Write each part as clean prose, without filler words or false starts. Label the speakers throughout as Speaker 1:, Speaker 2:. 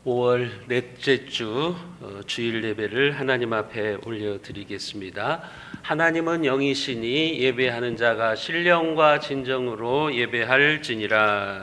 Speaker 1: 5월 넷째 주 주일 예배를 하나님 앞에 올려드리겠습니다. 하나님은 영이시니 예배하는 자가 신령과 진정으로 예배할지니라.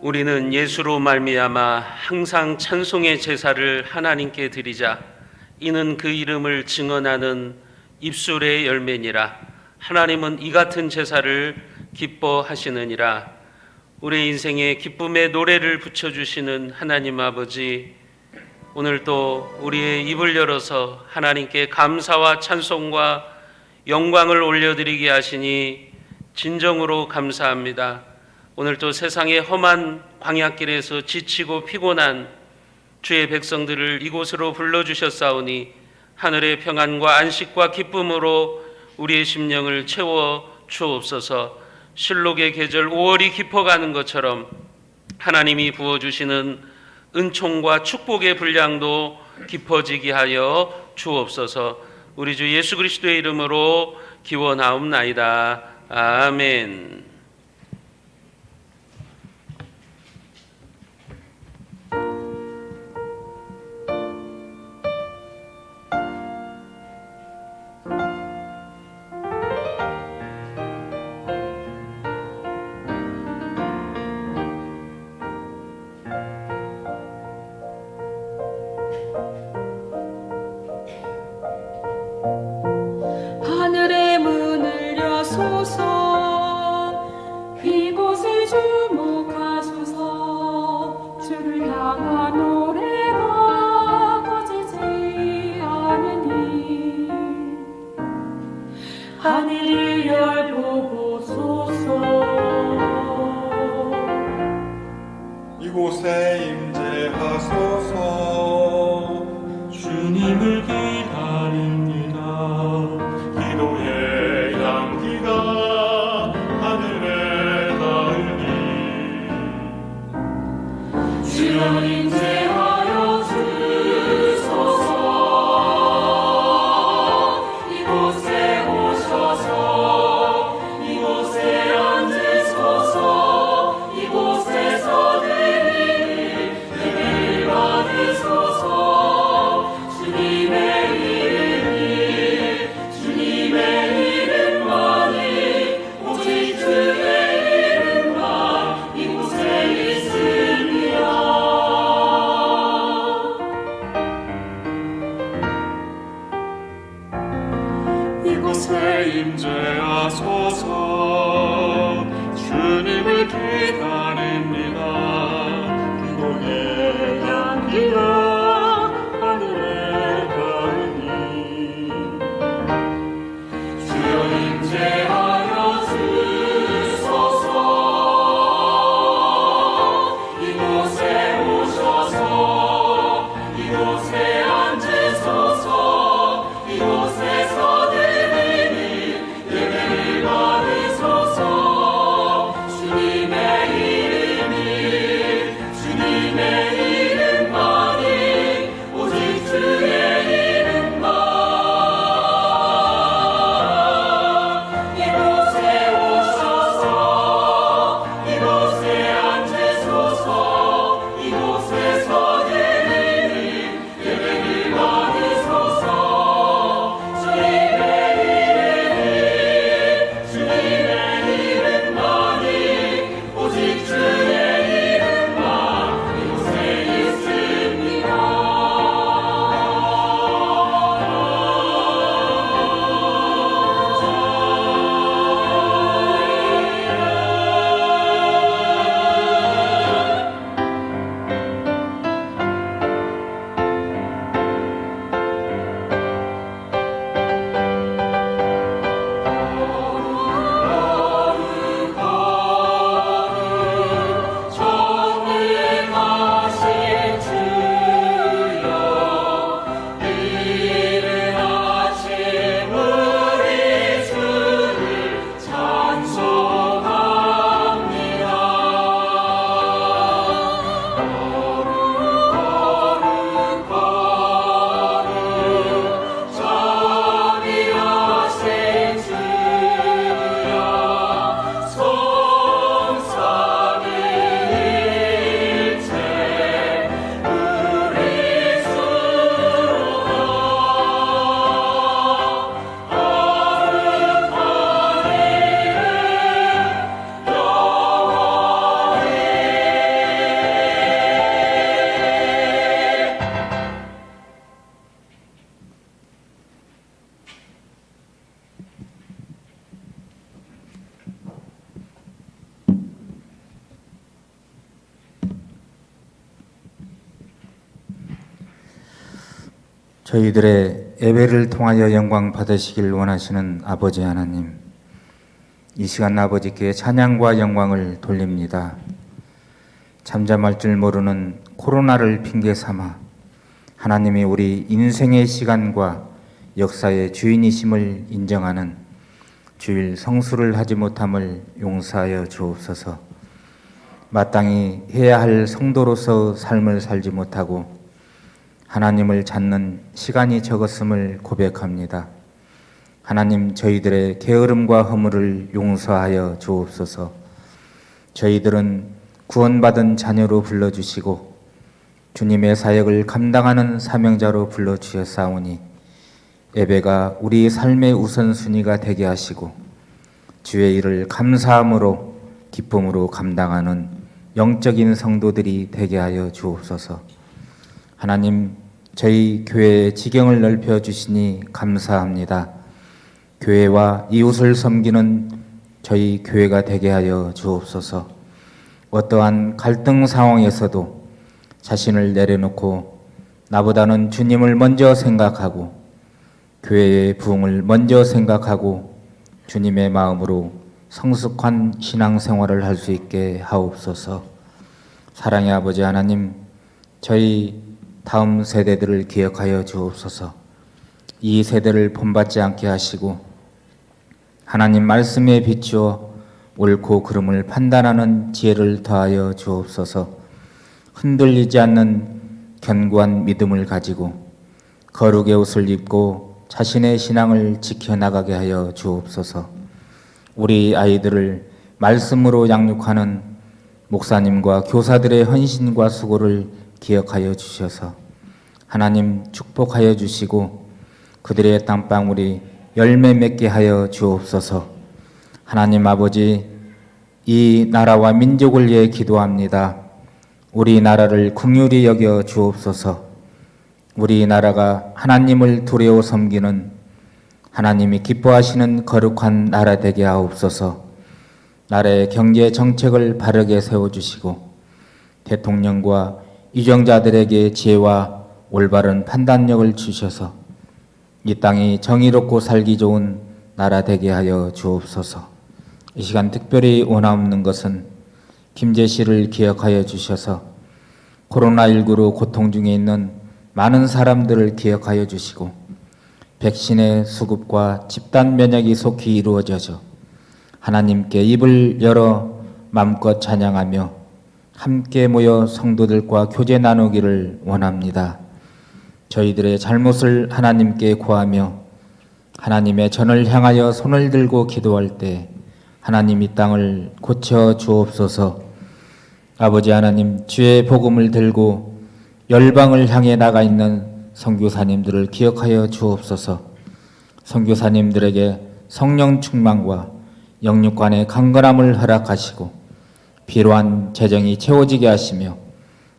Speaker 1: 우리는 예수로 말미암아 항상 찬송의 제사를 하나님께 드리자. 이는 그 이름을 증언하는 입술의 열매니라. 하나님은 이 같은 제사를 기뻐하시느니라. 우리 인생에 기쁨의 노래를 붙여주시는 하나님 아버지, 오늘도 우리의 입을 열어서 하나님께 감사와 찬송과 영광을 올려드리게 하시니 진정으로 감사합니다. 오늘도 세상의 험한 광야길에서 지치고 피곤한 주의 백성들을 이곳으로 불러주셨사오니 하늘의 평안과 안식과 기쁨으로 우리의 심령을 채워 주옵소서. 실록의 계절 5월이 깊어가는 것처럼 하나님이 부어주시는 은총과 축복의 분량도 깊어지게 하여 주옵소서. 우리 주 예수 그리스도의 이름으로 기원하옵나이다. 아멘.
Speaker 2: 하늘의 문을 여소서. 이곳에 주목하소서. 주를 향한 노래가 꺼지지 않으니 하늘을 열보소서.
Speaker 3: 이곳에 임재하소서. 주님을 기다립니다. 기도의 향기가 하늘에 닿으니 주여 임재하여 주소서. 이곳에 오셔서
Speaker 4: 저희들의 예배를 통하여 영광 받으시길 원하시는 아버지 하나님, 이 시간 아버지께 찬양과 영광을 돌립니다. 잠잠할 줄 모르는 코로나를 핑계 삼아 하나님이 우리 인생의 시간과 역사의 주인이심을 인정하는 주일 성수를 하지 못함을 용서하여 주옵소서. 마땅히 해야 할 성도로서 삶을 살지 못하고 하나님을 찾는 시간이 적었음을 고백합니다. 하나님, 저희들의 게으름과 허물을 용서하여 주옵소서. 저희들은 구원받은 자녀로 불러주시고 주님의 사역을 감당하는 사명자로 불러주셨사오니 예배가 우리 삶의 우선순위가 되게 하시고 주의 일을 감사함으로 기쁨으로 감당하는 영적인 성도들이 되게 하여 주옵소서. 하나님, 저희 교회의 지경을 넓혀주시니 감사합니다. 교회와 이웃을 섬기는 저희 교회가 되게 하여 주옵소서. 어떠한 갈등 상황에서도 자신을 내려놓고 나보다는 주님을 먼저 생각하고 교회의 부흥을 먼저 생각하고 주님의 마음으로 성숙한 신앙생활을 할 수 있게 하옵소서. 사랑의 아버지 하나님, 저희 다음 세대들을 기억하여 주옵소서. 이 세대를 본받지 않게 하시고 하나님 말씀에 비추어 옳고 그름을 판단하는 지혜를 더하여 주옵소서. 흔들리지 않는 견고한 믿음을 가지고 거룩의 옷을 입고 자신의 신앙을 지켜나가게 하여 주옵소서. 우리 아이들을 말씀으로 양육하는 목사님과 교사들의 헌신과 수고를 기억하여 주셔서 하나님 축복하여 주시고 그들의 땀방울이 열매 맺게 하여 주옵소서. 하나님 아버지, 이 나라와 민족을 위해 기도합니다. 우리나라를 긍휼히 여겨 주옵소서. 우리나라가 하나님을 두려워 섬기는 하나님이 기뻐하시는 거룩한 나라 되게 하옵소서. 나라의 경제 정책을 바르게 세워주시고 대통령과 유정자들에게 지혜와 올바른 판단력을 주셔서 이 땅이 정의롭고 살기 좋은 나라 되게 하여 주옵소서. 이 시간 특별히 원하옵는 것은 김제 씨를 기억하여 주셔서 코로나19로 고통 중에 있는 많은 사람들을 기억하여 주시고 백신의 수급과 집단 면역이 속히 이루어져서 하나님께 입을 열어 마음껏 찬양하며 함께 모여 성도들과 교제 나누기를 원합니다. 저희들의 잘못을 하나님께 고하며 하나님의 전을 향하여 손을 들고 기도할 때 하나님 이 땅을 고쳐 주옵소서. 아버지 하나님, 주의 복음을 들고 열방을 향해 나가 있는 선교사님들을 기억하여 주옵소서. 선교사님들에게 성령 충만과 영육간의 강건함을 허락하시고 필요한 재정이 채워지게 하시며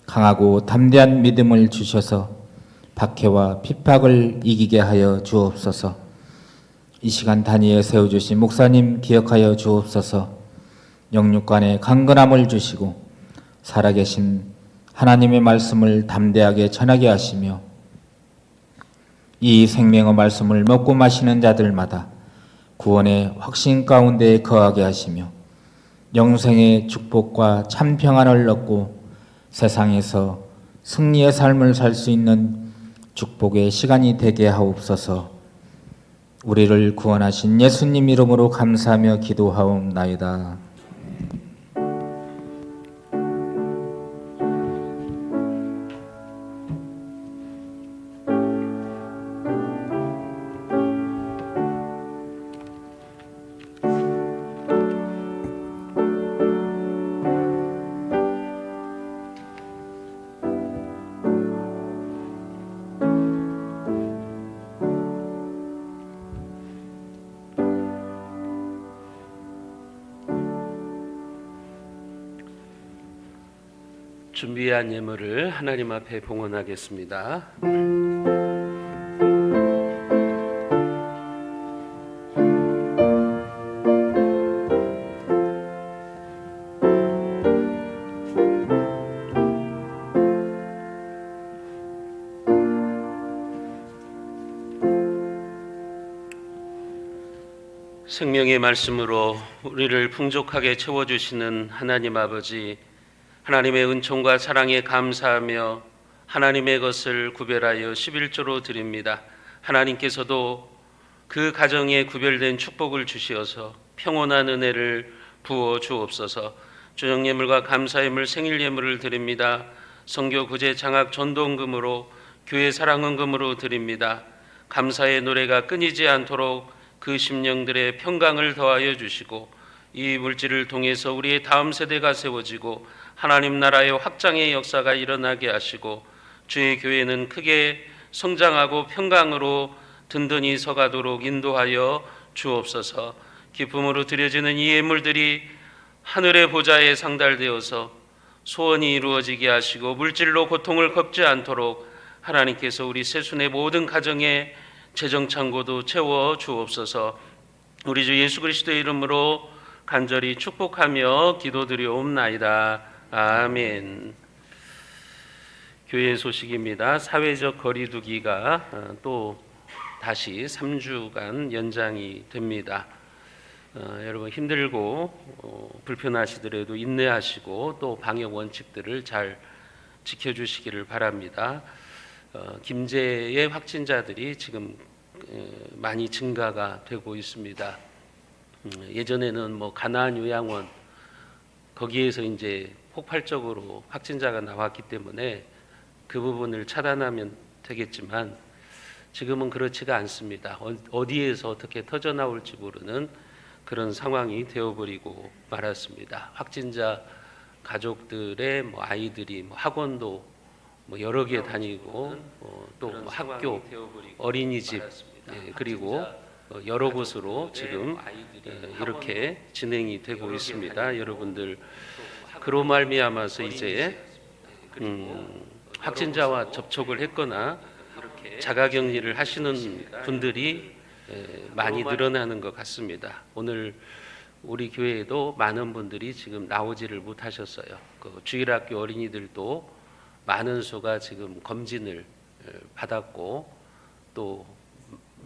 Speaker 4: 강하고 담대한 믿음을 주셔서 박해와 핍박을 이기게 하여 주옵소서. 이 시간 단위에 세워주신 목사님 기억하여 주옵소서. 영육간의 강건함을 주시고 살아계신 하나님의 말씀을 담대하게 전하게 하시며 이 생명의 말씀을 먹고 마시는 자들마다 구원의 확신 가운데 거하게 하시며 영생의 축복과 참 평안을 얻고 세상에서 승리의 삶을 살 수 있는 축복의 시간이 되게 하옵소서. 우리를 구원하신 예수님 이름으로 감사하며 기도하옵나이다.
Speaker 1: 준비한 예물을 하나님 앞에 봉헌하겠습니다. 생명의 말씀으로 우리를 풍족하게 채워주시는 하나님 아버지, 하나님의 은총과 사랑에 감사하며 하나님의 것을 구별하여 11조로 드립니다. 하나님께서도 그 가정에 구별된 축복을 주시어서 평온한 은혜를 부어 주옵소서. 주정예물과 감사예물, 생일예물을 드립니다. 선교 구제 장학 전도금으로 교회 사랑헌금으로 드립니다. 감사의 노래가 끊이지 않도록 그 심령들의 평강을 더하여 주시고 이 물질을 통해서 우리의 다음 세대가 세워지고 하나님 나라의 확장의 역사가 일어나게 하시고 주의 교회는 크게 성장하고 평강으로 든든히 서가도록 인도하여 주옵소서. 기쁨으로 드려지는 이 예물들이 하늘의 보좌에 상달되어서 소원이 이루어지게 하시고 물질로 고통을 겪지 않도록 하나님께서 우리 세순의 모든 가정에 재정 창고도 채워 주옵소서. 우리 주 예수 그리스도의 이름으로 간절히 축복하며 기도드리옵나이다. 아멘. 교회 소식입니다. 사회적 거리두기가 또 다시 3주간 연장이 됩니다. 여러분 힘들고 불편하시더라도 인내하시고 또 방역 원칙들을 잘 지켜주시기를 바랍니다. 김제의 확진자들이 지금 많이 증가가 되고 있습니다. 예전에는 뭐 가나안 요양원 거기에서 이제 폭발적으로 확진자가 나왔기 때문에 그 부분을 차단하면 되겠지만 지금은 그렇지가 않습니다. 어디에서 어떻게 터져 나올지 모르는 그런 상황이 되어버리고 말았습니다. 확진자 가족들의 뭐 아이들이 뭐 학원도 뭐 여러 개 다니고 또 뭐 학교, 어린이집 그리고 여러 곳으로 지금 이렇게 진행이 되고 있습니다. 여러분들 그로 말미암아서 이제 확진자와 접촉을 했거나 자가격리를 하시는 분들이 많이 늘어나는 것 같습니다. 오늘 우리 교회에도 많은 분들이 지금 나오지를 못하셨어요. 그 주일학교 어린이들도 많은 수가 지금 검진을 받았고 또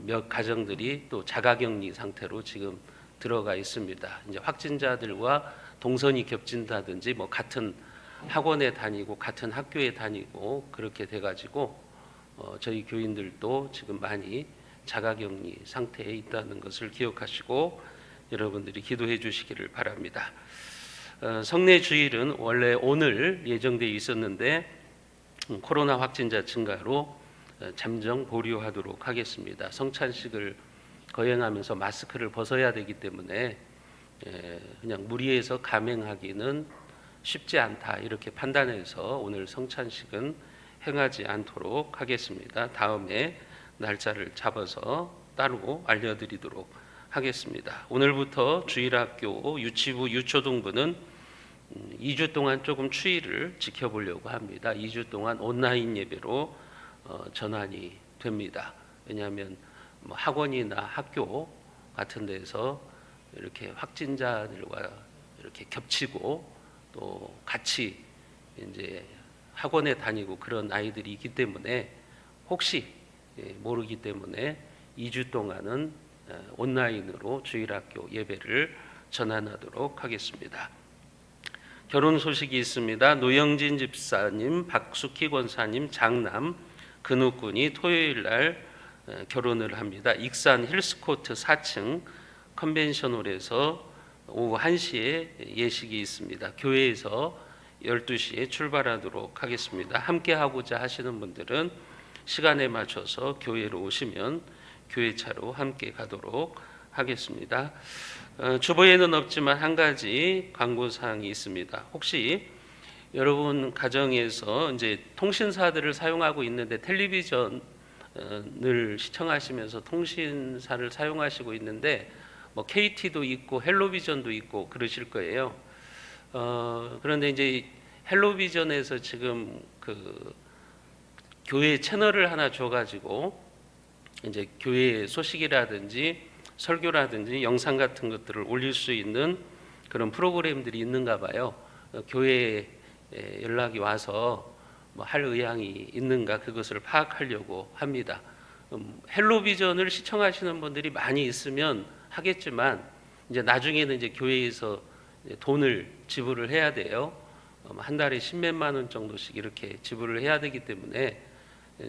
Speaker 1: 몇 가정들이 또 자가격리 상태로 지금 들어가 있습니다. 이제 확진자들과 동선이 겹친다든지 뭐 같은 학원에 다니고 같은 학교에 다니고 그렇게 돼가지고 저희 교인들도 지금 많이 자가격리 상태에 있다는 것을 기억하시고 여러분들이 기도해 주시기를 바랍니다. 성례 주일은 원래 오늘 예정되어 있었는데 코로나 확진자 증가로 잠정 보류하도록 하겠습니다. 성찬식을 거행하면서 마스크를 벗어야 되기 때문에 그냥 무리해서 감행하기는 쉽지 않다 이렇게 판단해서 오늘 성찬식은 행하지 않도록 하겠습니다. 다음에 날짜를 잡아서 따로 알려드리도록 하겠습니다. 오늘부터 주일학교 유치부 유초등부는 2주 동안 조금 추이를 지켜보려고 합니다. 2주 동안 온라인 예배로 전환이 됩니다. 왜냐하면 뭐 학원이나 학교 같은 데서 이렇게 확진자들과 이렇게 겹치고 또 같이 이제 학원에 다니고 그런 아이들이 있기 때문에 혹시 모르기 때문에 2주 동안은 온라인으로 주일학교 예배를 전환하도록 하겠습니다. 결혼 소식이 있습니다. 노영진 집사님, 박숙희 권사님 장남 근욱군이 토요일 날 결혼을 합니다. 익산 힐스코트 4층 컨벤션홀에서 오후 1시에 예식이 있습니다. 교회에서 12시에 출발하도록 하겠습니다. 함께 하고자 하시는 분들은 시간에 맞춰서 교회로 오시면 교회차로 함께 가도록 하겠습니다. 주보에는 없지만 한 가지 광고사항이 있습니다. 혹시 여러분 가정에서 이제 통신사들을 사용하고 있는데 텔레비전을 시청하시면서 통신사를 사용하시고 있는데 뭐 KT도 있고 헬로비전도 있고 그러실 거예요. 그런데 이제 헬로비전에서 지금 그 교회 채널을 하나 줘가지고 이제 교회 소식이라든지 설교라든지 영상 같은 것들을 올릴 수 있는 그런 프로그램들이 있는가 봐요. 교회에 연락이 와서 뭐 할 의향이 있는가 그것을 파악하려고 합니다. 헬로비전을 시청하시는 분들이 많이 있으면 하겠지만 이제 나중에는 이제 교회에서 이제 돈을 지불을 해야 돼요. 한 달에 10몇만 원 정도씩 이렇게 지불을 해야 되기 때문에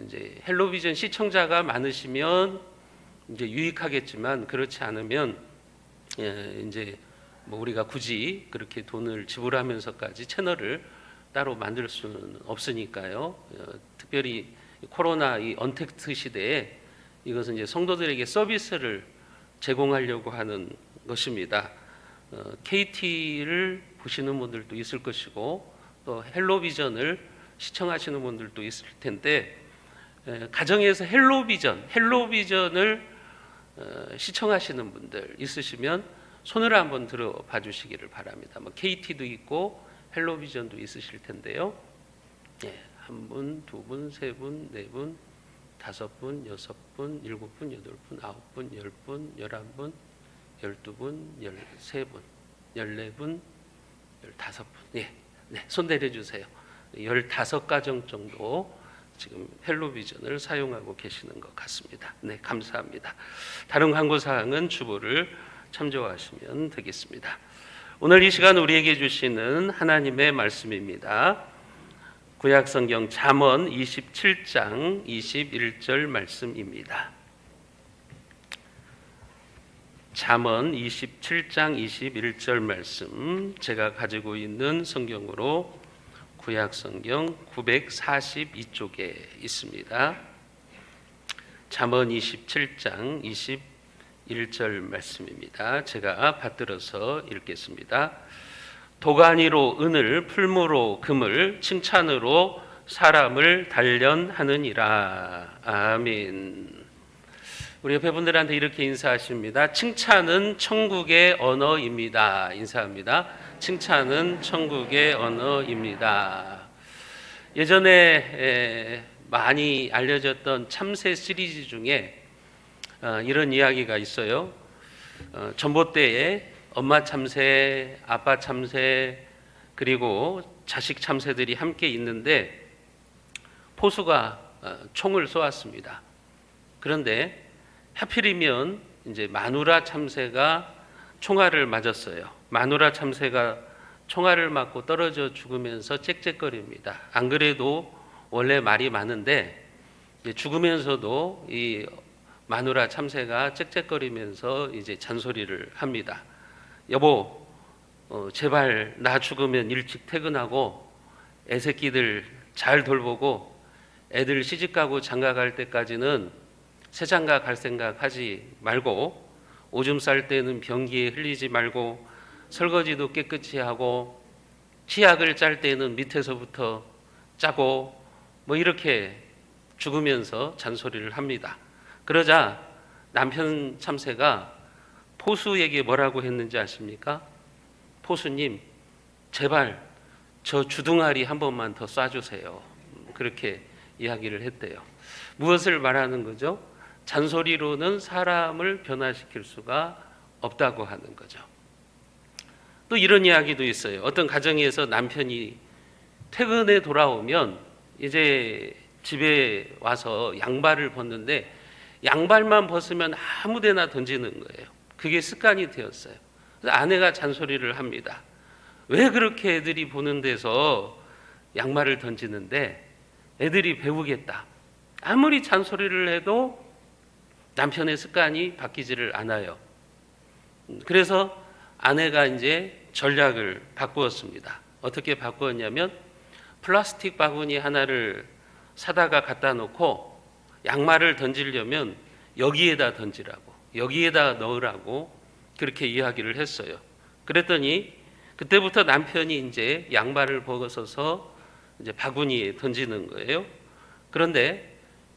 Speaker 1: 이제 헬로비전 시청자가 많으시면 이제 유익하겠지만 그렇지 않으면 이제 뭐 우리가 굳이 그렇게 돈을 지불하면서까지 채널을 따로 만들 수는 없으니까요. 특별히 코로나 이 언택트 시대에 이것은 이제 성도들에게 서비스를 제공하려고 하는 것입니다. KT를 보시는 분들도 있을 것이고 또 헬로비전을 시청하시는 분들도 있을 텐데 가정에서 헬로비전을 시청하시는 분들 있으시면 손을 한번 들어봐 주시기를 바랍니다. 뭐 KT도 있고 헬로비전도 있으실 텐데요. 한 분, 두 분, 세 분, 네 분, 다섯 분, 여섯 분, 일곱 분, 여덟 분, 아홉 분, 열 분, 11분, 12분, 13분, 14분, 15분. 네, 손 내려주세요. 15가정 정도 지금 헬로비전을 사용하고 계시는 것 같습니다. 네, 감사합니다. 다른 광고사항은 주보를 참조하시면 되겠습니다. 오늘 이 시간 우리에게 주시는 하나님의 말씀입니다. 구약성경 잠언 27장 21절 말씀입니다. 잠언 27장 21절 말씀, 제가 가지고 있는 성경으로 구약성경 942쪽에 있습니다. 잠언 27장 21절 말씀입니다. 제가 받들어서 읽겠습니다. 도가니로 은을, 풀무로 금을, 칭찬으로 사람을 단련하느니라. 아멘. 우리 옆에 분들한테 이렇게 인사하십니다. 칭찬은 천국의 언어입니다. 인사합니다. 칭찬은 천국의 언어입니다. 예전에 많이 알려졌던 참새 시리즈 중에 이런 이야기가 있어요. 전봇대에 엄마 참새, 아빠 참새, 그리고 자식 참새들이 함께 있는데 포수가 총을 쏘았습니다. 그런데 하필이면 이제 마누라 참새가 총알을 맞았어요. 마누라 참새가 총알을 맞고 떨어져 죽으면서 짹짹거립니다. 안 그래도 원래 말이 많은데 죽으면서도 이 마누라 참새가 짹짹거리면서 이제 잔소리를 합니다. 여보, 제발 나 죽으면 일찍 퇴근하고 애새끼들 잘 돌보고 애들 시집가고 장가갈 때까지는 새장가 갈 생각 하지 말고 오줌 쌀 때는 변기에 흘리지 말고 설거지도 깨끗이 하고 치약을 짤 때는 밑에서부터 짜고 뭐 이렇게 죽으면서 잔소리를 합니다. 그러자 남편 참새가 포수에게 뭐라고 했는지 아십니까? 포수님, 제발 저 주둥아리 한 번만 더 쏴주세요. 그렇게 이야기를 했대요. 무엇을 말하는 거죠? 잔소리로는 사람을 변화시킬 수가 없다고 하는 거죠. 또 이런 이야기도 있어요. 어떤 가정에서 남편이 퇴근에 돌아오면 이제 집에 와서 양발을 벗는데 양발만 벗으면 아무 데나 던지는 거예요. 그게 습관이 되었어요. 그래서 아내가 잔소리를 합니다. 왜 그렇게 애들이 보는 데서 양말을 던지는데 애들이 배우겠다. 아무리 잔소리를 해도 남편의 습관이 바뀌지를 않아요. 그래서 아내가 이제 전략을 바꾸었습니다. 어떻게 바꾸었냐면 플라스틱 바구니 하나를 사다가 갖다 놓고 양말을 던지려면 여기에다 던지라고, 여기에다 넣으라고 그렇게 이야기를 했어요. 그랬더니 그때부터 남편이 이제 양말을 벗어서 이제 바구니에 던지는 거예요. 그런데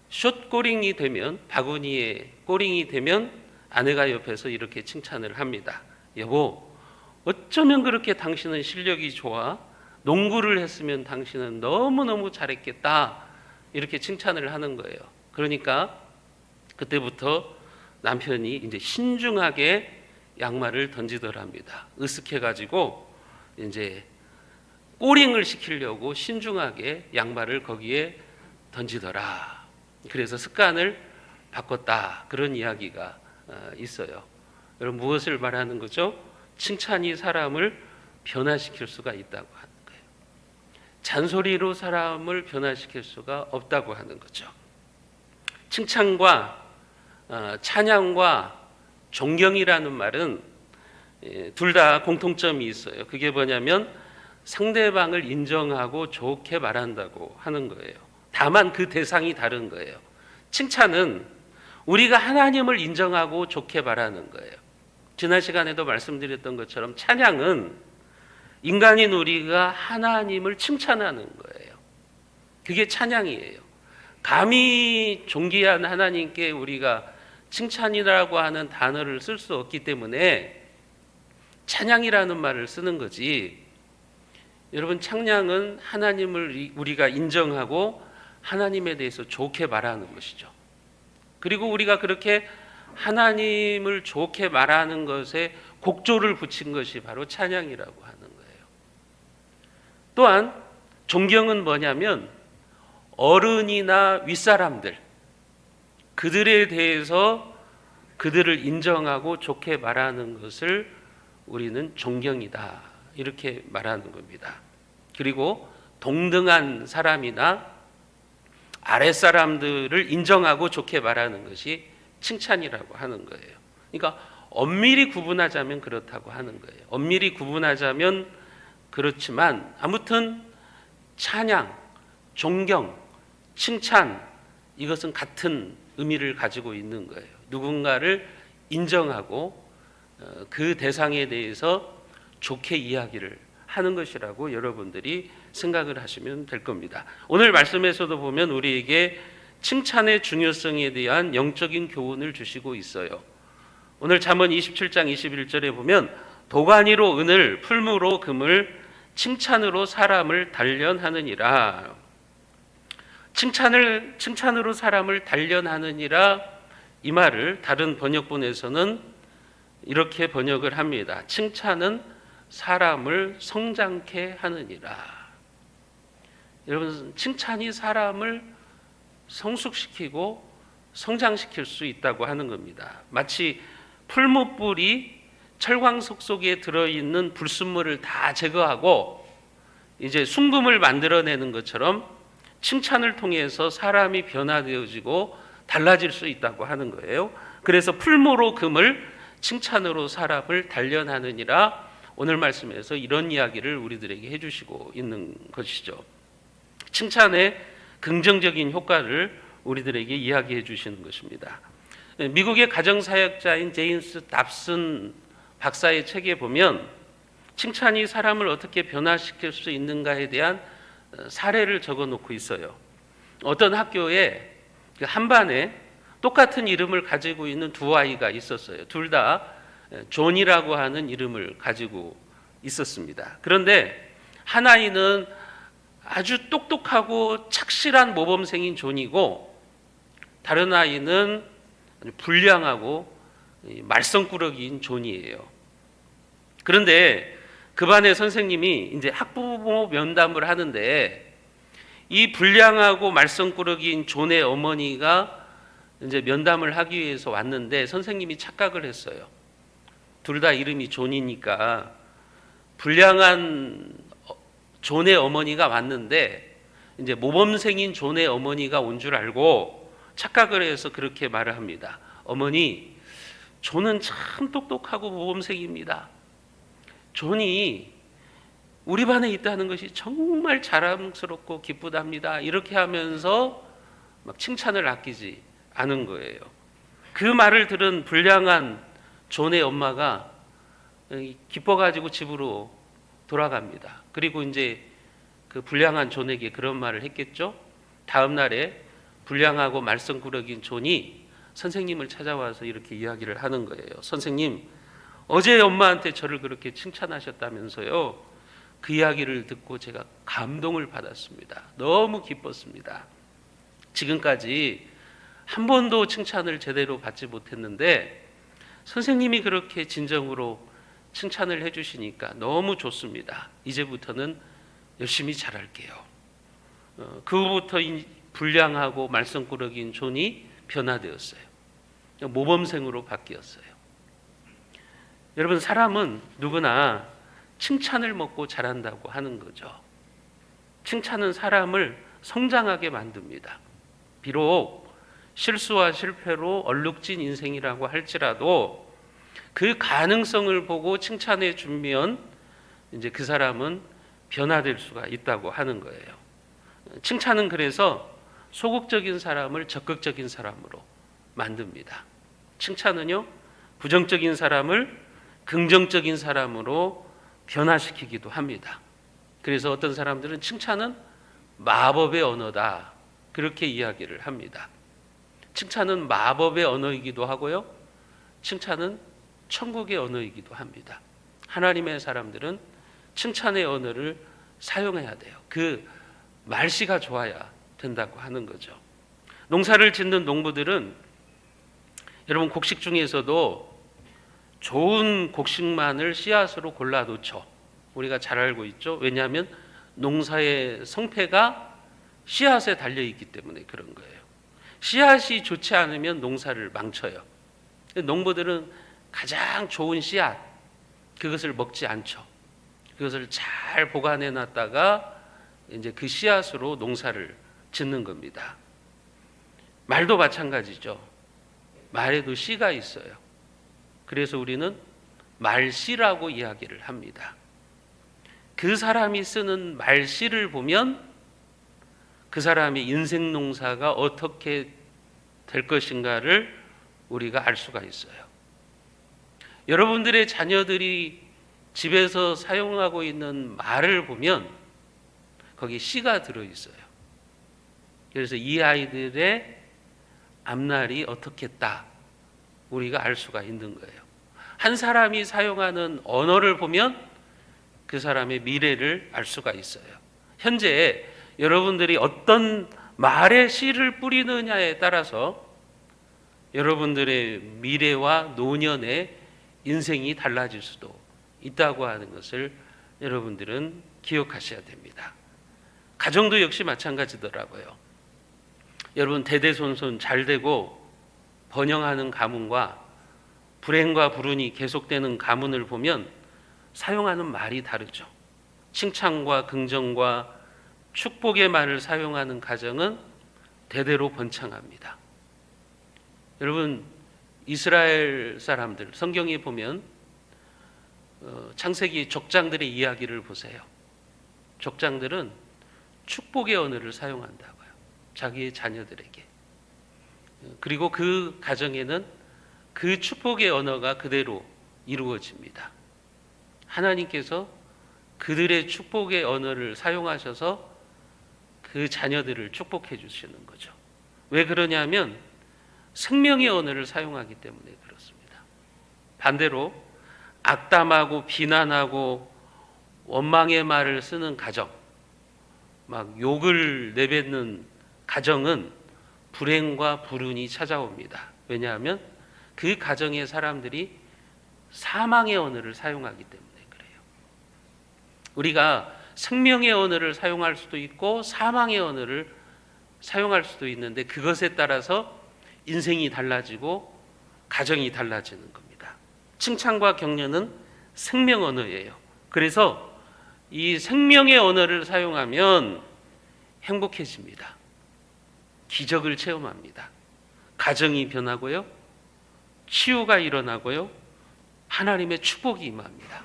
Speaker 1: 숏꼬링이 되면, 바구니에 꼬링이 되면 아내가 옆에서 이렇게 칭찬을 합니다. 여보, 어쩌면 그렇게 당신은 실력이 좋아? 농구를 했으면 당신은 너무너무 잘했겠다. 이렇게 칭찬을 하는 거예요. 그러니까 그때부터 남편이 이제 신중하게 양말을 던지더랍니다. 으쓱해가지고 이제 꼬링을 시키려고 신중하게 양말을 거기에 던지더라. 그래서 습관을 바꿨다. 그런 이야기가 있어요. 여러분 무엇을 말하는 거죠? 칭찬이 사람을 변화시킬 수가 있다고 하는 거예요. 잔소리로 사람을 변화시킬 수가 없다고 하는 거죠. 칭찬과 찬양과 존경이라는 말은 둘 다 공통점이 있어요. 그게 뭐냐면 상대방을 인정하고 좋게 말한다고 하는 거예요. 다만 그 대상이 다른 거예요. 칭찬은 우리가 하나님을 인정하고 좋게 말하는 거예요. 지난 시간에도 말씀드렸던 것처럼 찬양은 인간인 우리가 하나님을 칭찬하는 거예요. 그게 찬양이에요. 감히 존귀한 하나님께 우리가 칭찬이라고 하는 단어를 쓸 수 없기 때문에 찬양이라는 말을 쓰는 거지. 여러분, 찬양은 하나님을 우리가 인정하고 하나님에 대해서 좋게 말하는 것이죠. 그리고 우리가 그렇게 하나님을 좋게 말하는 것에 곡조를 붙인 것이 바로 찬양이라고 하는 거예요. 또한 존경은 뭐냐면 어른이나 윗사람들, 그들에 대해서 그들을 인정하고 좋게 말하는 것을 우리는 존경이다, 이렇게 말하는 겁니다. 그리고 동등한 사람이나 아랫사람들을 인정하고 좋게 말하는 것이 칭찬이라고 하는 거예요. 그러니까 엄밀히 구분하자면 그렇다고 하는 거예요. 엄밀히 구분하자면 그렇지만 아무튼 찬양, 존경, 칭찬, 이것은 같은 의미를 가지고 있는 거예요. 누군가를 인정하고 그 대상에 대해서 좋게 이야기를 하는 것이라고 여러분들이 생각을 하시면 될 겁니다. 오늘 말씀에서도 보면 우리에게 칭찬의 중요성에 대한 영적인 교훈을 주시고 있어요. 오늘 잠언 27장 21절에 보면 도가니로 은을, 풀무로 금을, 칭찬으로 사람을 단련하느니라. 칭찬으로 사람을 단련하느니라, 이 말을 다른 번역본에서는 이렇게 번역을 합니다. 칭찬은 사람을 성장케 하느니라. 여러분, 칭찬이 사람을 성숙시키고 성장시킬 수 있다고 하는 겁니다. 마치 풀무불이 철광석 속에 들어있는 불순물을 다 제거하고 이제 순금을 만들어내는 것처럼 칭찬을 통해서 사람이 변화되어지고 달라질 수 있다고 하는 거예요. 그래서 풀무로 금을, 칭찬으로 사람을 단련하느니라, 오늘 말씀에서 이런 이야기를 우리들에게 해주시고 있는 것이죠. 칭찬의 긍정적인 효과를 우리들에게 이야기해 주시는 것입니다. 미국의 가정사역자인 제임스 답슨 박사의 책에 보면 칭찬이 사람을 어떻게 변화시킬 수 있는가에 대한 사례를 적어 놓고 있어요. 어떤 학교에 한 반에 똑같은 이름을 가지고 있는 두 아이가 있었어요. 둘 다 존이라고 하는 이름을 가지고 있었습니다. 그런데 한 아이는 아주 똑똑하고 착실한 모범생인 존이고, 다른 아이는 불량하고 말썽꾸러기인 존이에요. 그런데 그 반의 선생님이 이제 학부모 면담을 하는데 이 불량하고 말썽꾸러기인 존의 어머니가 이제 면담을 하기 위해서 왔는데 선생님이 착각을 했어요. 둘 다 이름이 존이니까 불량한 존의 어머니가 왔는데 이제 모범생인 존의 어머니가 온 줄 알고 착각을 해서 그렇게 말을 합니다. 어머니, 존은 참 똑똑하고 모범생입니다. 존이 우리 반에 있다는 것이 정말 자랑스럽고 기쁘답니다. 이렇게 하면서 막 칭찬을 아끼지 않은 거예요. 그 말을 들은 불량한 존의 엄마가 기뻐가지고 집으로 돌아갑니다. 그리고 이제 그 불량한 존에게 그런 말을 했겠죠. 다음 날에 불량하고 말썽꾸러기인 존이 선생님을 찾아와서 이렇게 이야기를 하는 거예요. 선생님, 어제 엄마한테 저를 그렇게 칭찬하셨다면서요. 그 이야기를 듣고 제가 감동을 받았습니다. 너무 기뻤습니다. 지금까지 한 번도 칭찬을 제대로 받지 못했는데 선생님이 그렇게 진정으로 칭찬을 해주시니까 너무 좋습니다. 이제부터는 열심히 잘할게요. 그 후부터 불량하고 말썽꾸러기인 존이 변화되었어요. 모범생으로 바뀌었어요. 여러분, 사람은 누구나 칭찬을 먹고 자란다고 하는 거죠. 칭찬은 사람을 성장하게 만듭니다. 비록 실수와 실패로 얼룩진 인생이라고 할지라도 그 가능성을 보고 칭찬해 주면 이제 그 사람은 변화될 수가 있다고 하는 거예요. 칭찬은 그래서 소극적인 사람을 적극적인 사람으로 만듭니다. 칭찬은요, 부정적인 사람을 긍정적인 사람으로 변화시키기도 합니다. 그래서 어떤 사람들은 칭찬은 마법의 언어다, 그렇게 이야기를 합니다. 칭찬은 마법의 언어이기도 하고요, 칭찬은 천국의 언어이기도 합니다. 하나님의 사람들은 칭찬의 언어를 사용해야 돼요. 그 말씨가 좋아야 된다고 하는 거죠. 농사를 짓는 농부들은 여러분, 곡식 중에서도 좋은 곡식만을 씨앗으로 골라 놓죠. 우리가 잘 알고 있죠. 왜냐하면 농사의 성패가 씨앗에 달려 있기 때문에 그런 거예요. 씨앗이 좋지 않으면 농사를 망쳐요. 농부들은 가장 좋은 씨앗, 그것을 먹지 않죠. 그것을 잘 보관해 놨다가 이제 그 씨앗으로 농사를 짓는 겁니다. 말도 마찬가지죠. 말에도 씨가 있어요. 그래서 우리는 말씨라고 이야기를 합니다. 그 사람이 쓰는 말씨를 보면 그 사람의 인생 농사가 어떻게 될 것인가를 우리가 알 수가 있어요. 여러분들의 자녀들이 집에서 사용하고 있는 말을 보면 거기 씨가 들어있어요. 그래서 이 아이들의 앞날이 어떻겠다, 우리가 알 수가 있는 거예요. 한 사람이 사용하는 언어를 보면 그 사람의 미래를 알 수가 있어요. 현재 여러분들이 어떤 말에 씨를 뿌리느냐에 따라서 여러분들의 미래와 노년의 인생이 달라질 수도 있다고 하는 것을 여러분들은 기억하셔야 됩니다. 가정도 역시 마찬가지더라고요. 여러분, 대대손손 잘 되고 번영하는 가문과 불행과 불운이 계속되는 가문을 보면 사용하는 말이 다르죠. 칭찬과 긍정과 축복의 말을 사용하는 가정은 대대로 번창합니다. 여러분, 이스라엘 사람들 성경에 보면 창세기 족장들의 이야기를 보세요. 족장들은 축복의 언어를 사용한다고요, 자기의 자녀들에게. 그리고 그 가정에는 그 축복의 언어가 그대로 이루어집니다. 하나님께서 그들의 축복의 언어를 사용하셔서 그 자녀들을 축복해 주시는 거죠. 왜 그러냐면 생명의 언어를 사용하기 때문에 그렇습니다. 반대로 악담하고 비난하고 원망의 말을 쓰는 가정, 막 욕을 내뱉는 가정은 불행과 불운이 찾아옵니다. 왜냐하면 그 가정의 사람들이 사망의 언어를 사용하기 때문에 그래요. 우리가 생명의 언어를 사용할 수도 있고 사망의 언어를 사용할 수도 있는데 그것에 따라서 인생이 달라지고 가정이 달라지는 겁니다. 칭찬과 격려는 생명 언어예요. 그래서 이 생명의 언어를 사용하면 행복해집니다. 기적을 체험합니다. 가정이 변하고요, 치유가 일어나고요, 하나님의 축복이 임합니다.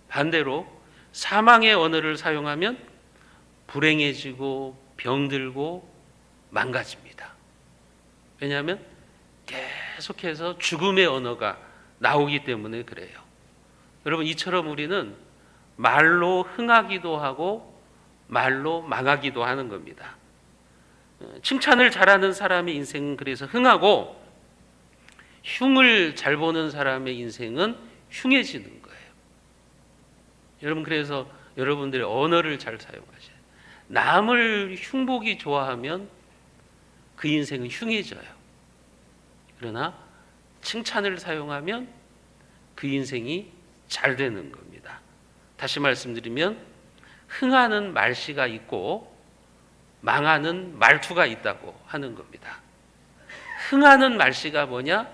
Speaker 1: 반대로 사망의 언어를 사용하면 불행해지고 병들고 망가집니다. 왜냐하면 계속해서 죽음의 언어가 나오기 때문에 그래요. 여러분, 이처럼 우리는 말로 흥하기도 하고 말로 망하기도 하는 겁니다. 칭찬을 잘하는 사람의 인생은 그래서 흥하고 흉을 잘 보는 사람의 인생은 흉해지는 거예요. 여러분, 그래서 여러분들의 언어를 잘 사용하셔야 돼요. 남을 흉보기 좋아하면 그 인생은 흉해져요. 그러나 칭찬을 사용하면 그 인생이 잘 되는 겁니다. 다시 말씀드리면 흥하는 말씨가 있고 망하는 말투가 있다고 하는 겁니다. 흥하는 말씨가 뭐냐?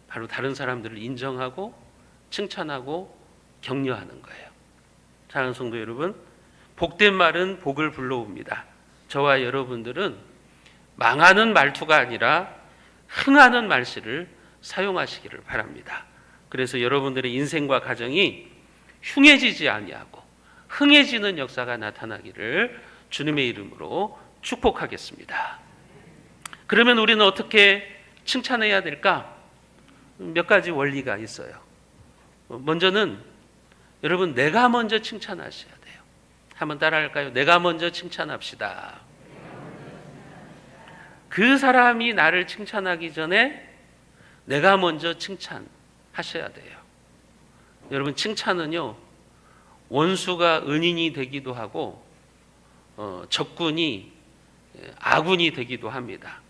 Speaker 1: 바로 다른 사람들을 인정하고 칭찬하고 격려하는 거예요. 사랑하는 성도 여러분, 복된 말은 복을 불러옵니다. 저와 여러분들은 망하는 말투가 아니라 흥하는 말씨를 사용하시기를 바랍니다. 그래서 여러분들의 인생과 가정이 흉해지지 아니하고 흥해지는 역사가 나타나기를 주님의 이름으로 축복하겠습니다. 그러면 우리는 어떻게 칭찬해야 될까? 몇 가지 원리가 있어요. 먼저는 여러분, 내가 먼저 칭찬하셔야 돼요. 한번 따라할까요? 내가 먼저 칭찬합시다. 그 사람이 나를 칭찬하기 전에 내가 먼저 칭찬하셔야 돼요. 여러분, 칭찬은요, 원수가 은인이 되기도 하고 적군이 아군이 되기도 합니다.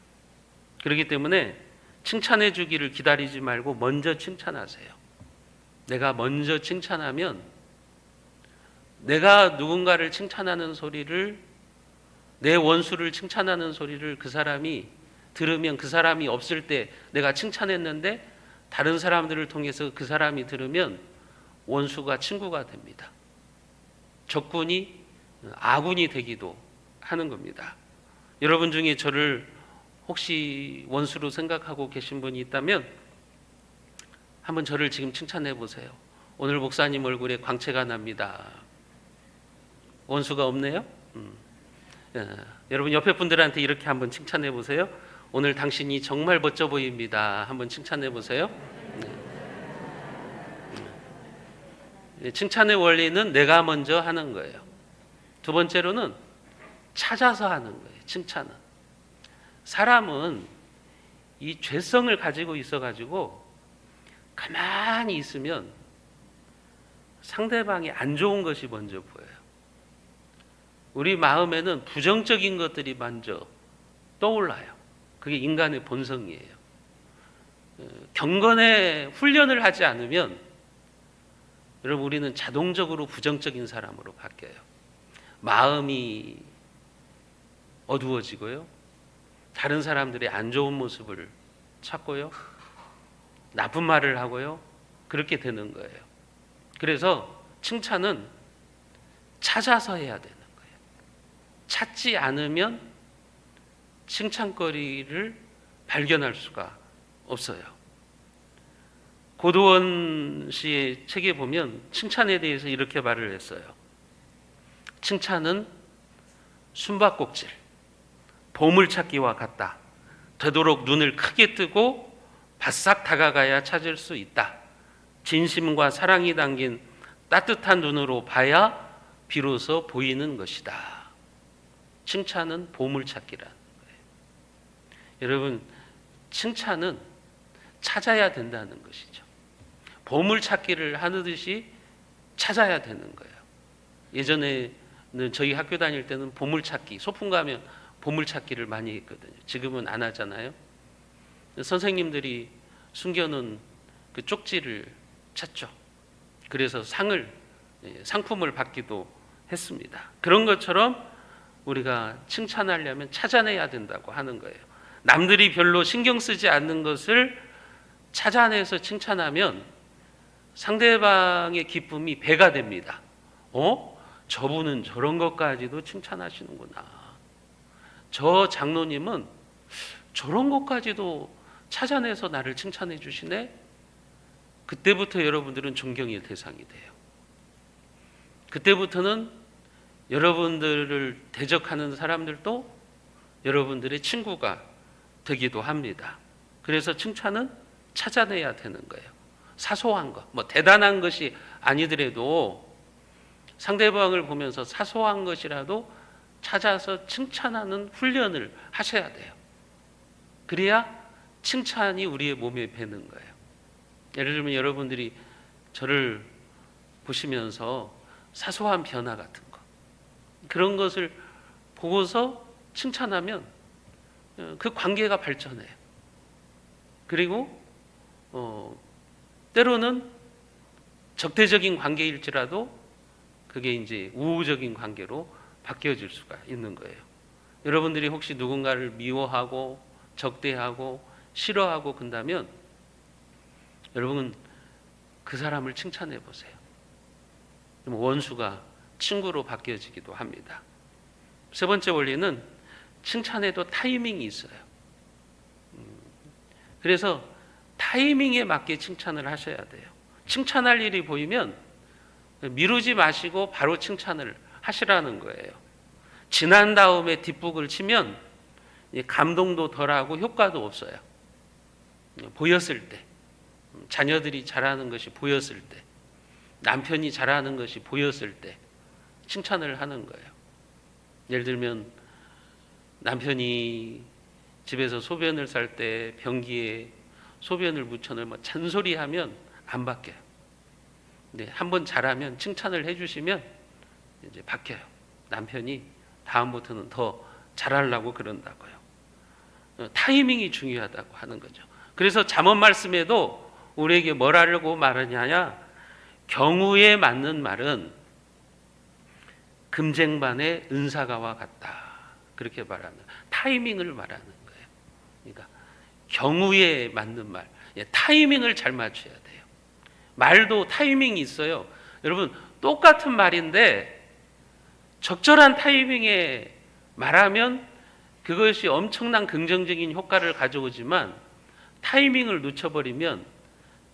Speaker 1: 그렇기 때문에 칭찬해 주기를 기다리지 말고 먼저 칭찬하세요. 내가 먼저 칭찬하면 내가 누군가를 칭찬하는 소리를, 내 원수를 칭찬하는 소리를 그 사람이 들으면, 그 사람이 없을 때 내가 칭찬했는데 다른 사람들을 통해서 그 사람이 들으면 원수가 친구가 됩니다. 적군이 아군이 되기도 하는 겁니다. 여러분 중에 저를 혹시 원수로 생각하고 계신 분이 있다면 한번 저를 지금 칭찬해 보세요. 오늘 목사님 얼굴에 광채가 납니다. 원수가 없네요? 여러분 옆에 분들한테 이렇게 한번 칭찬해 보세요. 오늘 당신이 정말 멋져 보입니다. 한번 칭찬해 보세요. 칭찬의 원리는 내가 먼저 하는 거예요. 두 번째로는 찾아서 하는 거예요. 칭찬은. 사람은 이 죄성을 가지고 있어가지고 가만히 있으면 상대방이 안 좋은 것이 먼저 보여요. 우리 마음에는 부정적인 것들이 먼저 떠올라요. 그게 인간의 본성이에요. 경건의 훈련을 하지 않으면 여러분, 우리는 자동적으로 부정적인 사람으로 바뀌어요. 마음이 어두워지고요, 다른 사람들의 안 좋은 모습을 찾고요, 나쁜 말을 하고요, 그렇게 되는 거예요. 그래서 칭찬은 찾아서 해야 되는 거예요. 찾지 않으면 칭찬거리를 발견할 수가 없어요. 고도원 씨의 책에 보면 칭찬에 대해서 이렇게 말을 했어요. 칭찬은 숨바꼭질, 보물찾기와 같다. 되도록 눈을 크게 뜨고 바싹 다가가야 찾을 수 있다. 진심과 사랑이 담긴 따뜻한 눈으로 봐야 비로소 보이는 것이다. 칭찬은 보물찾기라는 거예요. 여러분, 칭찬은 찾아야 된다는 것이죠. 보물찾기를 하듯이 찾아야 되는 거예요. 예전에는 저희 학교 다닐 때는 보물찾기, 소풍 가면 보물찾기를 많이 했거든요. 지금은 안 하잖아요. 선생님들이 숨겨놓은 그 쪽지를 찾죠. 그래서 상품을 받기도 했습니다. 그런 것처럼 우리가 칭찬하려면 찾아내야 된다고 하는 거예요. 남들이 별로 신경 쓰지 않는 것을 찾아내서 칭찬하면 상대방의 기쁨이 배가 됩니다. 저분은 저런 것까지도 칭찬하시는구나. 저 장로님은 저런 것까지도 찾아내서 나를 칭찬해 주시네. 그때부터 여러분들은 존경의 대상이 돼요. 그때부터는 여러분들을 대적하는 사람들도 여러분들의 친구가 되기도 합니다. 그래서 칭찬은 찾아내야 되는 거예요. 사소한 것, 뭐 대단한 것이 아니더라도 상대방을 보면서 사소한 것이라도 찾아서 칭찬하는 훈련을 하셔야 돼요. 그래야 칭찬이 우리의 몸에 배는 거예요. 예를 들면 여러분들이 저를 보시면서 사소한 변화 같은 거, 그런 것을 보고서 칭찬하면 그 관계가 발전해요. 그리고 때로는 적대적인 관계일지라도 그게 이제 우호적인 관계로 바뀌어질 수가 있는 거예요. 여러분들이 혹시 누군가를 미워하고 적대하고 싫어하고 그런다면 여러분은 그 사람을 칭찬해 보세요. 그럼 원수가 친구로 바뀌어지기도 합니다. 세 번째 원리는 칭찬에도 타이밍이 있어요. 그래서 타이밍에 맞게 칭찬을 하셔야 돼요. 칭찬할 일이 보이면 미루지 마시고 바로 칭찬을 하시라는 거예요. 지난 다음에 뒷북을 치면 감동도 덜하고 효과도 없어요. 보였을 때, 자녀들이 잘하는 것이 보였을 때, 남편이 잘하는 것이 보였을 때 칭찬을 하는 거예요. 예를 들면 남편이 집에서 소변을 쌀 때 변기에 소변을 묻혀놓으면 잔소리하면 안 바뀌어요. 근데 한번 잘하면 칭찬을 해주시면 이제 바뀌어요. 남편이 다음부터는 더 잘하려고 그런다고요. 타이밍이 중요하다고 하는 거죠. 그래서 잠언 말씀에도 우리에게 뭘 하려고 말하냐냐, 경우에 맞는 말은 금쟁반의 은사가와 같다. 그렇게 말합니다. 타이밍을 말하는 거예요. 그러니까 경우에 맞는 말, 타이밍을 잘 맞춰야 돼요. 말도 타이밍이 있어요. 여러분, 똑같은 말인데 적절한 타이밍에 말하면 그것이 엄청난 긍정적인 효과를 가져오지만 타이밍을 놓쳐버리면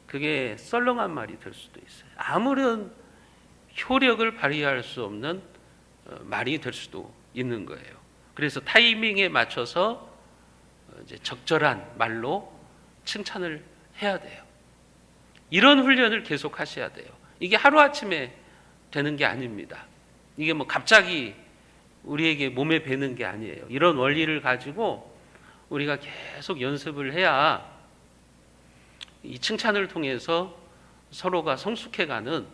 Speaker 1: 그게 썰렁한 말이 될 수도 있어요. 아무런 효력을 발휘할 수 없는 말이 될 수도 있는 거예요. 그래서 타이밍에 맞춰서 이제 적절한 말로 칭찬을 해야 돼요. 이런 훈련을 계속 하셔야 돼요. 이게 하루아침에 되는 게 아닙니다. 이게 뭐 갑자기 우리에게 몸에 배는 게 아니에요. 이런 원리를 가지고 우리가 계속 연습을 해야 이 칭찬을 통해서 서로가 성숙해가는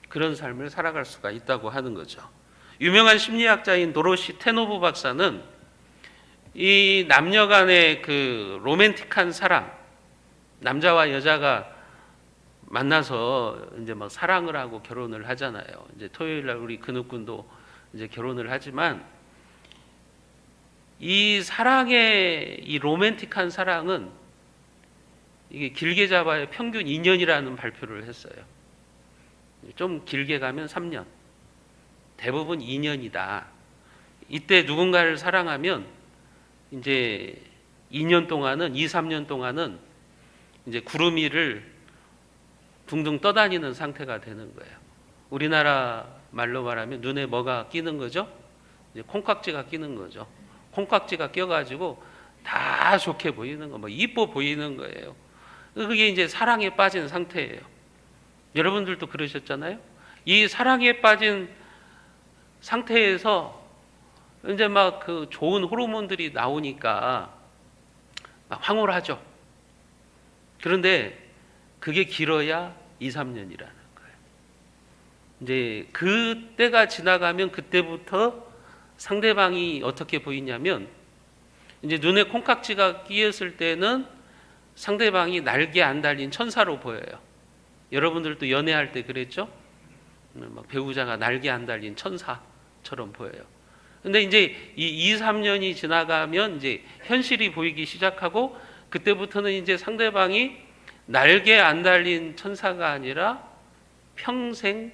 Speaker 1: 그런 삶을 살아갈 수가 있다고 하는 거죠. 유명한 심리학자인 도로시 테노브 박사는 이 남녀 간의 그 로맨틱한 사랑, 남자와 여자가 만나서 이제 막 사랑을 하고 결혼을 하잖아요. 이제 토요일 날 우리 근육군도 이제 결혼을 하지만 이 사랑의 이 로맨틱한 사랑은 이게 길게 잡아야 평균 2년이라는 발표를 했어요. 좀 길게 가면 3년. 대부분 2년이다. 이때 누군가를 사랑하면 이제 2년 동안은 2, 3년 동안은 이제 구름 위를 둥둥 떠다니는 상태가 되는 거예요. 우리나라 말로 말하면 눈에 뭐가 끼는 거죠? 이제 콩깍지가 끼는 거죠. 콩깍지가 껴가지고 다 좋게 보이는 거, 뭐 이뻐 보이는 거예요. 그게 이제 사랑에 빠진 상태예요. 여러분들도 그러셨잖아요. 이 사랑에 빠진 상태에서 이제 막 그 좋은 호르몬들이 나오니까 막 황홀하죠. 그런데 그게 길어야 2, 3년이라는 거예요. 이제 그때가 지나가면 그때부터 상대방이 어떻게 보이냐면 이제 눈에 콩깍지가 끼었을 때는 상대방이 날개 안 달린 천사로 보여요. 여러분들도 연애할 때 그랬죠? 막 배우자가 날개 안 달린 천사처럼 보여요. 근데 이제 이 2, 3년이 지나가면 이제 현실이 보이기 시작하고 그때부터는 이제 상대방이 날개 안 달린 천사가 아니라 평생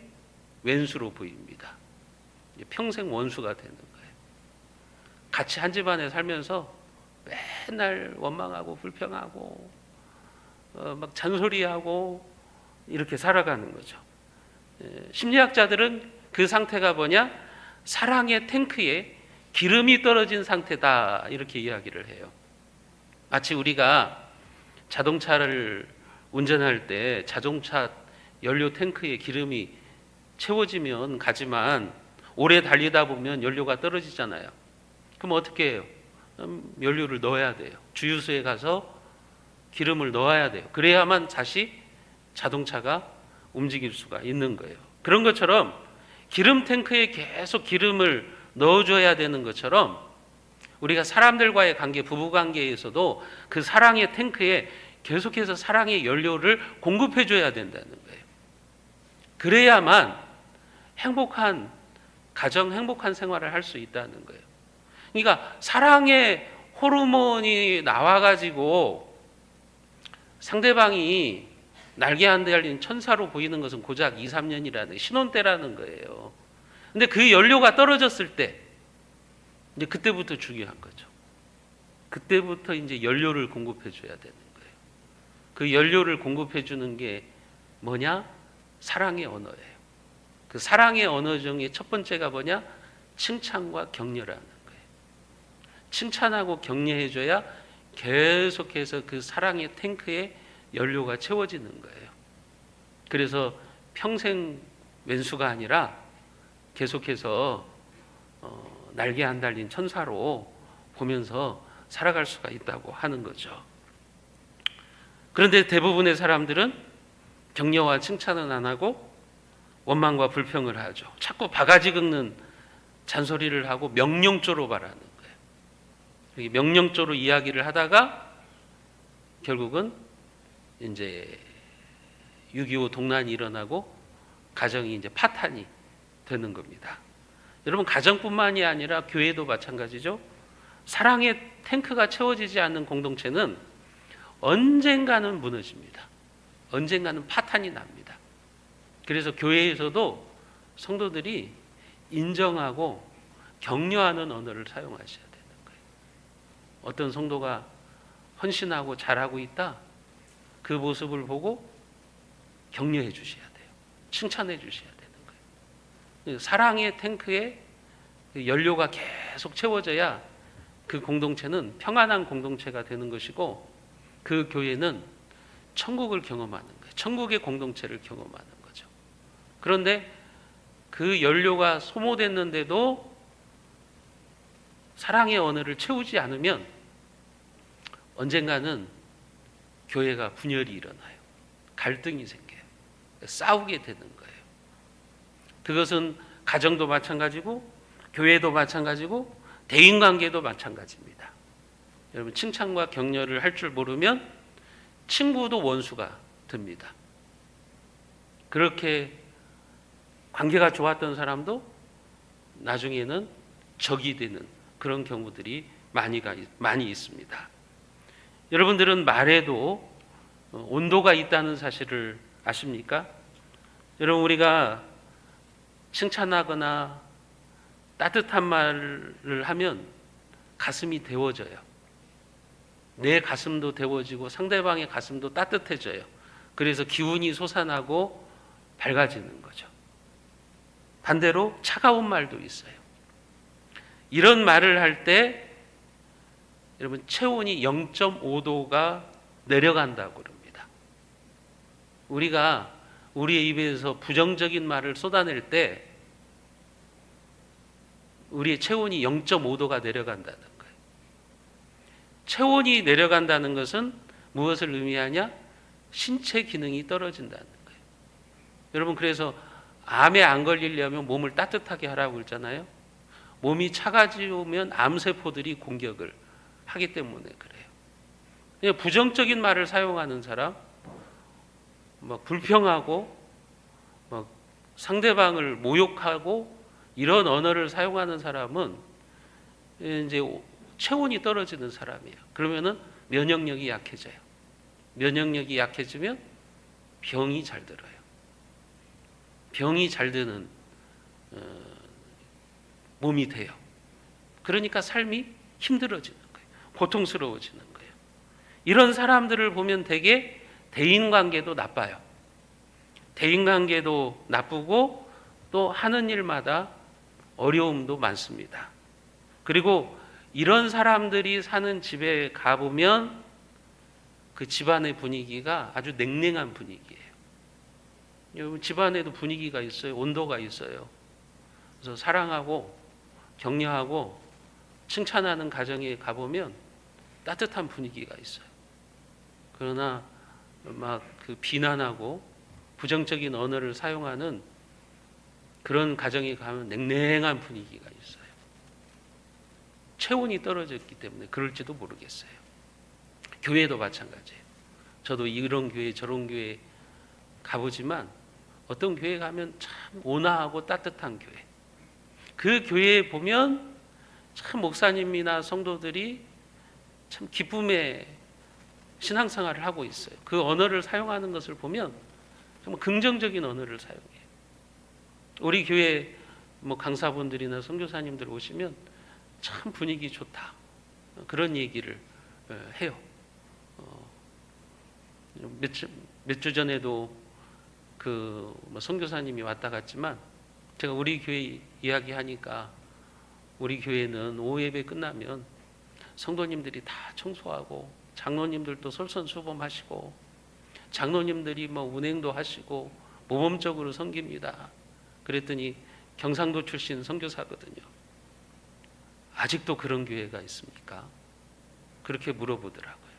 Speaker 1: 왼수로 보입니다. 평생 원수가 되는 거예요. 같이 한 집안에 살면서 맨날 원망하고 불평하고 막 잔소리하고 이렇게 살아가는 거죠. 심리학자들은 그 상태가 뭐냐? 사랑의 탱크에 기름이 떨어진 상태다 이렇게 이야기를 해요. 마치 우리가 자동차를 운전할 때 자동차 연료 탱크에 기름이 채워지면 가지만 오래 달리다 보면 연료가 떨어지잖아요. 그럼 어떻게 해요? 연료를 넣어야 돼요. 주유소에 가서 기름을 넣어야 돼요. 그래야만 다시 자동차가 움직일 수가 있는 거예요. 그런 것처럼 기름 탱크에 계속 기름을 넣어줘야 되는 것처럼 우리가 사람들과의 관계, 부부 관계에서도 그 사랑의 탱크에 계속해서 사랑의 연료를 공급해줘야 된다는 거예요. 그래야만 행복한 가정, 행복한 생활을 할 수 있다는 거예요. 그러니까 사랑의 호르몬이 나와가지고 상대방이 날개 한 대 달린 천사로 보이는 것은 고작 2, 3년이라는 신혼 때라는 거예요. 근데 그 연료가 떨어졌을 때 이제 그때부터 중요한 거죠. 그때부터 이제 연료를 공급해 줘야 되는 거예요. 그 연료를 공급해 주는 게 뭐냐? 사랑의 언어예요. 그 사랑의 언어 중에 첫 번째가 뭐냐? 칭찬과 격려라는 거예요. 칭찬하고 격려해 줘야 계속해서 그 사랑의 탱크에 연료가 채워지는 거예요. 그래서 평생 왼수가 아니라 계속해서 날개 안 달린 천사로 보면서 살아갈 수가 있다고 하는 거죠. 그런데 대부분의 사람들은 격려와 칭찬은 안 하고 원망과 불평을 하죠. 자꾸 바가지 긁는 잔소리를 하고 명령조로 말하는 거예요. 명령조로 이야기를 하다가 결국은 이제 6.25 동란이 일어나고 가정이 이제 파탄이 되는 겁니다. 여러분, 가정뿐만이 아니라 교회도 마찬가지죠. 사랑의 탱크가 채워지지 않는 공동체는 언젠가는 무너집니다. 언젠가는 파탄이 납니다. 그래서 교회에서도 성도들이 인정하고 격려하는 언어를 사용하셔야 되는 거예요. 어떤 성도가 헌신하고 잘하고 있다, 그 모습을 보고 격려해 주셔야 돼요. 칭찬해 주셔야 되는 거예요. 사랑의 탱크에 연료가 계속 채워져야 그 공동체는 평안한 공동체가 되는 것이고, 그 교회는 천국을 경험하는 거예요. 천국의 공동체를 경험하는 거죠. 그런데 그 연료가 소모됐는데도 사랑의 언어를 채우지 않으면 언젠가는 교회가 분열이 일어나요. 갈등이 생겨요. 싸우게 되는 거예요. 그것은 가정도 마찬가지고 교회도 마찬가지고 대인관계도 마찬가지입니다. 여러분, 칭찬과 격려를 할 줄 모르면 친구도 원수가 됩니다. 그렇게 관계가 좋았던 사람도 나중에는 적이 되는 그런 경우들이 많이 있습니다. 여러분들은 말에도 온도가 있다는 사실을 아십니까? 여러분, 우리가 칭찬하거나 따뜻한 말을 하면 가슴이 데워져요. 내 가슴도 데워지고 상대방의 가슴도 따뜻해져요. 그래서 기운이 솟아나고 밝아지는 거죠. 반대로 차가운 말도 있어요. 이런 말을 할 때 여러분, 체온이 0.5도가 내려간다고 그럽니다. 우리가 우리의 입에서 부정적인 말을 쏟아낼 때 우리의 체온이 0.5도가 내려간다는 거예요. 체온이 내려간다는 것은 무엇을 의미하냐? 신체 기능이 떨어진다는 거예요. 여러분, 그래서 암에 안 걸리려면 몸을 따뜻하게 하라고 했잖아요. 몸이 차가지우면 암세포들이 공격을 하기 때문에 그래요. 그냥 부정적인 말을 사용하는 사람, 막 불평하고 막 상대방을 모욕하고 이런 언어를 사용하는 사람은 이제 체온이 떨어지는 사람이에요. 그러면은 면역력이 약해져요. 면역력이 약해지면 병이 잘 들어요. 병이 잘 드는 몸이 돼요. 그러니까 삶이 힘들어지는 거예요. 고통스러워지는 거예요. 이런 사람들을 보면 되게 대인관계도 나빠요. 대인관계도 나쁘고 또 하는 일마다 어려움도 많습니다. 그리고 이런 사람들이 사는 집에 가보면 그 집안의 분위기가 아주 냉랭한 분위기예요. 여러분, 집안에도 분위기가 있어요. 온도가 있어요. 그래서 사랑하고 격려하고 칭찬하는 가정에 가보면 따뜻한 분위기가 있어요. 그러나 막 그 비난하고 부정적인 언어를 사용하는 그런 가정에 가면 냉랭한 분위기가 있어요. 체온이 떨어졌기 때문에 그럴지도 모르겠어요. 교회도 마찬가지예요. 저도 이런 교회 저런 교회 가보지만 어떤 교회 가면 참 온화하고 따뜻한 교회, 그 교회에 보면 참 목사님이나 성도들이 참 기쁨의 신앙생활을 하고 있어요. 그 언어를 사용하는 것을 보면 정말 긍정적인 언어를 사용해요. 우리 교회 뭐 강사분들이나 선교사님들 오시면 참 분위기 좋다, 그런 얘기를 해요. 몇 주 전에도 뭐 선교사님이 왔다 갔지만 제가 우리 교회 이야기하니까 우리 교회는 오후 예배 끝나면 성도님들이 다 청소하고 장로님들도 솔선수범하시고 장로님들이 뭐 운행도 하시고 모범적으로 섬깁니다. 그랬더니 경상도 출신 선교사거든요. 아직도 그런 교회가 있습니까? 그렇게 물어보더라고요.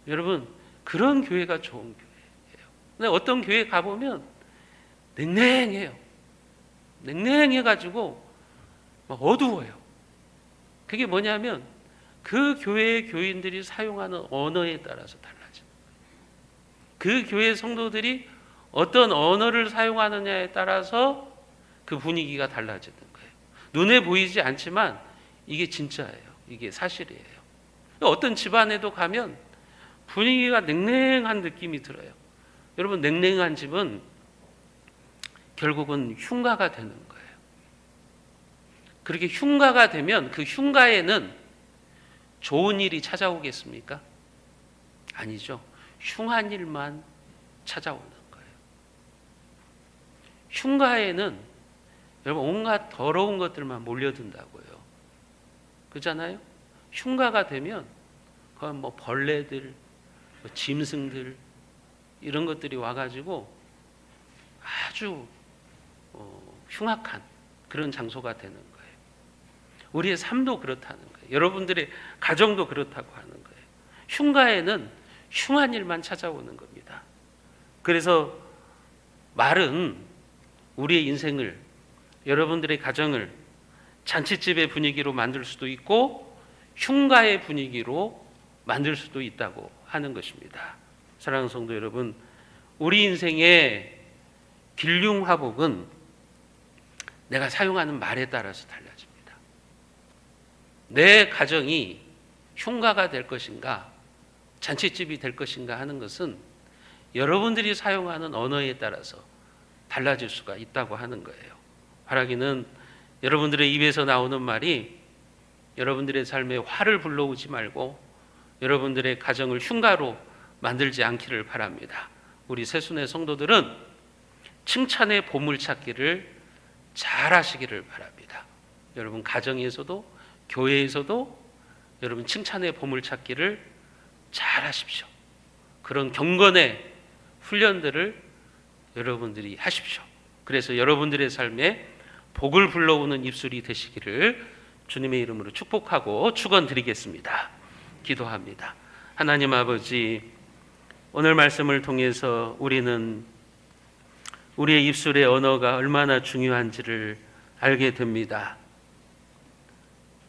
Speaker 1: 여러분, 그런 교회가 좋은 교회예요. 근데 어떤 교회 가보면 냉랭해요. 냉랭해가지고 막 어두워요. 그게 뭐냐면 그 교회의 교인들이 사용하는 언어에 따라서 달라져요. 그 교회 성도들이 어떤 언어를 사용하느냐에 따라서 그 분위기가 달라지는 거예요. 눈에 보이지 않지만 이게 진짜예요. 이게 사실이에요. 어떤 집안에도 가면 분위기가 냉랭한 느낌이 들어요. 여러분, 냉랭한 집은 결국은 흉가가 되는 거예요. 그렇게 흉가가 되면 그 흉가에는 좋은 일이 찾아오겠습니까? 아니죠. 흉한 일만 찾아오는 거예요. 흉가에는 여러분 온갖 더러운 것들만 몰려든다고요. 그렇잖아요? 흉가가 되면 그건 뭐 벌레들, 뭐 짐승들 이런 것들이 와가지고 아주 흉악한 그런 장소가 되는 거예요. 우리의 삶도 그렇다는 거예요. 여러분들의 가정도 그렇다고 하는 거예요. 흉가에는 흉한 일만 찾아오는 겁니다. 그래서 말은 우리의 인생을, 여러분들의 가정을 잔치집의 분위기로 만들 수도 있고 흉가의 분위기로 만들 수도 있다고 하는 것입니다. 사랑하는 성도 여러분, 우리 인생의 길흉화복은 내가 사용하는 말에 따라서 달라집니다. 내 가정이 흉가가 될 것인가 잔치집이 될 것인가 하는 것은 여러분들이 사용하는 언어에 따라서 달라질 수가 있다고 하는 거예요. 바라기는 여러분들의 입에서 나오는 말이 여러분들의 삶에 화를 불러오지 말고 여러분들의 가정을 흉가로 만들지 않기를 바랍니다. 우리 새순회 성도들은 칭찬의 보물찾기를 잘 하시기를 바랍니다. 여러분 가정에서도 교회에서도 여러분 칭찬의 보물찾기를 잘 하십시오. 그런 경건의 훈련들을 여러분들이 하십시오. 그래서 여러분들의 삶에 복을 불러오는 입술이 되시기를 주님의 이름으로 축복하고 축원드리겠습니다. 기도합니다. 하나님 아버지, 오늘 말씀을 통해서 우리는 우리의 입술의 언어가 얼마나 중요한지를 알게 됩니다.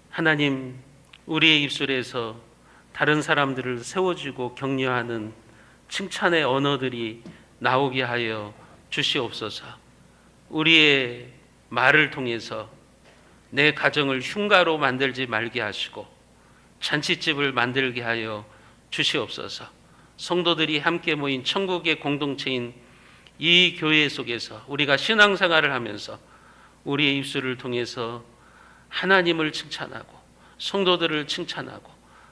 Speaker 1: 하나님, 우리의 입술에서 다른 사람들을 세워주고 격려하는 칭찬의 언어들이 나오게 하여 주시옵소서. 우리의 말을 통해서 내 가정을 흉가로 만들지 말게 하시고 잔치집을 만들게 하여 주시옵소서. 성도들이 함께 모인 천국의 공동체인 이 교회 속에서 우리가 신앙생활을 하면서 우리의 입술을 통해서 하나님을 칭찬하고 성도들을 칭찬하고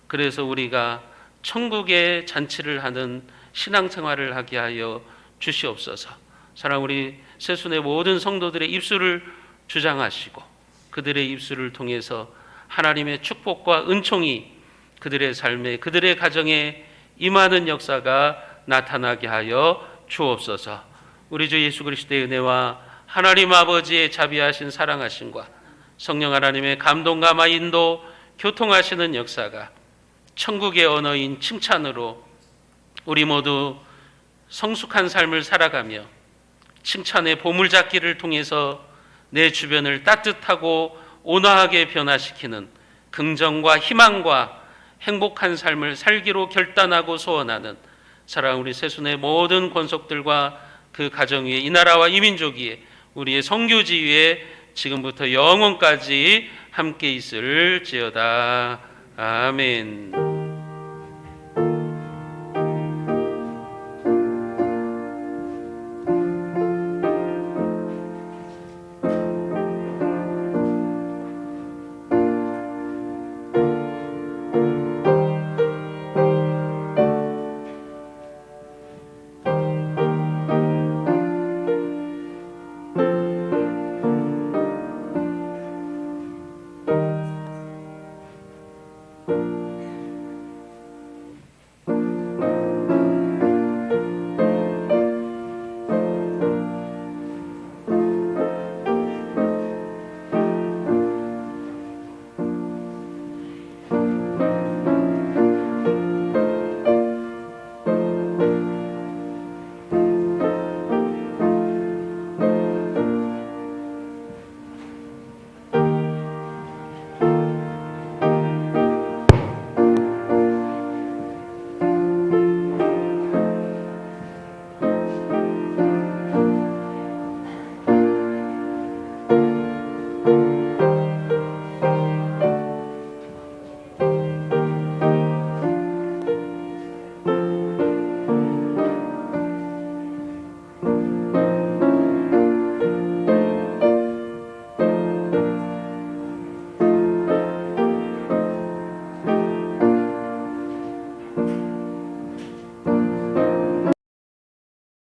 Speaker 1: 그래서 우리가 천국의 잔치를 하는 신앙생활을 하게 하여 주시옵소서. 사랑 우리 새순의 모든 성도들의 입술을 주장하시고 그들의 입술을 통해서 하나님의 축복과 은총이 그들의 삶에 그들의 가정에 임하는 역사가 나타나게 하여 주옵소서. 우리 주 예수 그리스도의 은혜와 하나님 아버지의 자비하신 사랑하심과 성령 하나님의 감동감화 인도 교통하시는 역사가 천국의 언어인 칭찬으로 우리 모두 성숙한 삶을 살아가며 칭찬의 보물찾기를 통해서 내 주변을 따뜻하고 온화하게 변화시키는 긍정과 희망과 행복한 삶을 살기로 결단하고 소원하는 사랑하는 우리 새순의 모든 권속들과 그 가정 위에 이 나라와 이 민족 위에 우리의 선교지 위에 지금부터 영원까지 함께 있을지어다. 아멘.